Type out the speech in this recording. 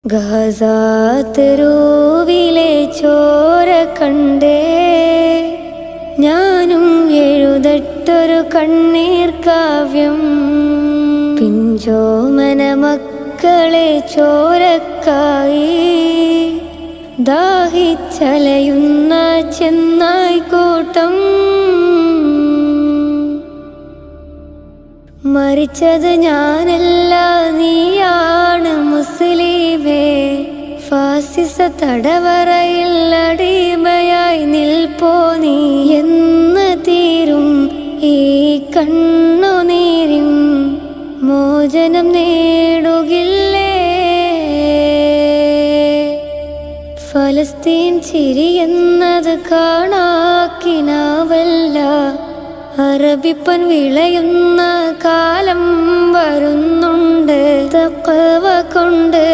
ഗസാതെരുവിലെ ചോര കണ്ടേ ഞാനും എഴുതട്ടൊരു കണ്ണീർ കാവ്യം. പിഞ്ചോമന മക്കളെ ചോരക്കായി ദാഹിച്ചലയുന്ന ചെന്നായ്ക്കൂട്ടം. മരിച്ചത് ഞാനല്ല, നീയാണ് മുസ്ലിമേ. ഫാസിസ തടവറയിൽ അടിമയായി നിൽപ്പോ നീ. എന്ന് തീരും ഈ കണ്ണുനീരും മോചനം നേടുകില്ലേ? ഫലസ്തീൻ ചിരിയെന്നത് കാണാക്കിനാവല്ല, അറബിപ്പൻ വിളയുന്ന കാലം വരുന്നുണ്ട് തഖ്വ കൊണ്ട്.